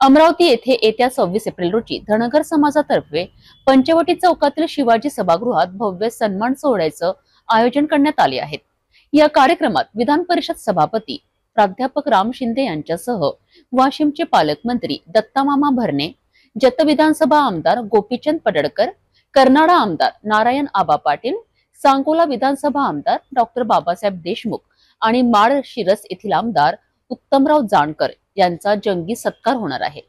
अमरावती येथे येत्या 26 एप्रिल रोजी धनगर समाजातर्फे पंचवटी चौकातील शिवाजी सभागृहात भव्य सन्मान सोहळ्याचं आयोजन करण्यात आले आहे। या कार्यक्रमात विधान परिषद सभापती प्राध्यापक राम शिंदे यांच्यासह वाशिमचे पालकमंत्री दत्तामामा भरणे, जत विधानसभा आमदार गोपीचंद पडळकर, कर्नाळा आमदार नारायण आबा पाटील, सांगोला विधानसभा आमदार डॉक्टर बाबासाहेब देशमुख आणि माळशिरस येथील आमदार उत्तमराव जानकर यांचा जंगी सत्कार होणार आहे।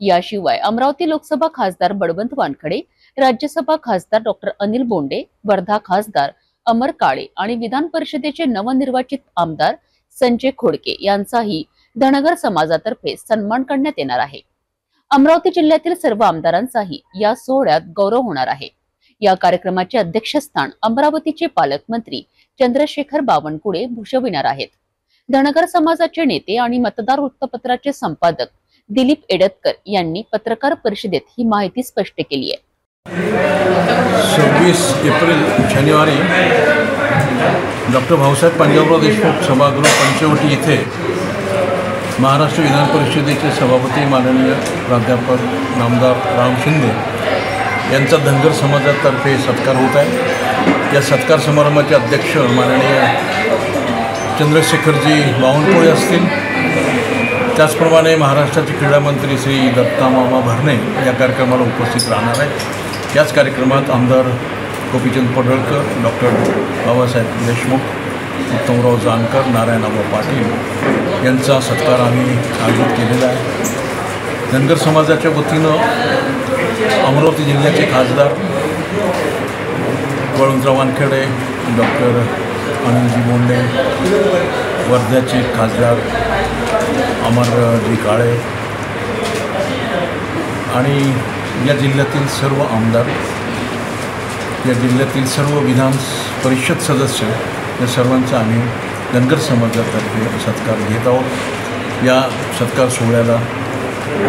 याशिवाय अमरावती लोकसभा खासदार बळवंत वानखडे, राज्यसभा खासदार डॉक्टर अनिल बोंडे, वर्धा खासदार अमर काळे आणि विधान परिषदेचे नवनिर्वाचित आमदार संजय खोडके यांचाही धनगर समाजातर्फे सन्मान करण्यात येणार आहे। अमरावती जिल्ह्यातील सर्व आमदारांचाही या सोहळ्यात गौरव होणार आहे। या कार्यक्रमाचे अध्यक्षस्थान अमरावतीचे पालकमंत्री चंद्रशेखर बावनकुळे भूषविणार आहेत। धनगर समाजाचे नेते आणि मतदार वृत्तपत्राचे संपादक दिलीप एडतकर यांनी पत्रकार परिषदेत ही माहिती स्पष्ट केली आहे। 26 एप्रिल शनिवारी डॉक्टर भाऊसाहेब पंजाबराव देशमुख सभागृह पंचवटी येथे महाराष्ट्र विधान परिषदेचे सभापती माननीय प्राध्यापक नामदार राम शिंदे यांचा धनगर समाजातर्फे सत्कार होत आहे। या सत्कार समारंभाचे अध्यक्ष माननीय चंद्रशेखरजी बावनकुळे असतील। त्याचप्रमाणे महाराष्ट्राचे क्रीडा मंत्री श्री दत्तामामा भरणे या कार्यक्रमाला उपस्थित राहणार आहेत। याच कार्यक्रमात आमदार गोपीचंद पडळकर, डॉक्टर बाबासाहेब देशमुख, उत्तमराव जानकर, नारायण आबा पाटील यांचा सत्कार आम्ही आयोजित केलेला आहे। धनगर समाजाच्या वतीनं अमरावती जिल्ह्याचे खासदार बळवंतराव वानखेडे, डॉक्टर अनिलजी बोंडे, वर्ध्याचे खासदार अमरजी काळे आणि या जिल्ह्यातील सर्व आमदार, या जिल्ह्यातील सर्व विधान परिषद सदस्य या सर्वांचा आम्ही धनगर समाजातर्फे सत्कार घेत आहोत। या सत्कार सोहळ्याला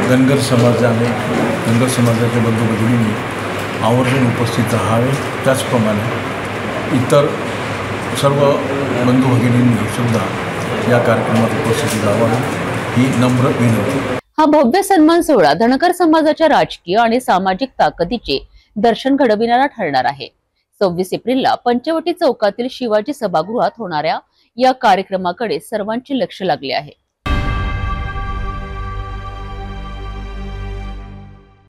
धनगर समाजाने, धनगर समाजाच्या बंधू भगिनींनी आवर्जून उपस्थित राहावे। त्याचप्रमाणे इतर सर्व बंधू भगिनींनी सुद्धा या कार्यक्रमात उपस्थित राहावे ही नम्र विनंती। हा भव्य सन्मान सोहळा धनगर समाजाच्या राजकीय आणि सामाजिक ताकदीचे दर्शन घडविणारा ठरणार आहे। 26 एप्रिलला पंचवटी चौकातील शिवाजी सभागृहात होणाऱ्या या कार्यक्रमाकडे सर्वांचे लक्ष लागले आहे।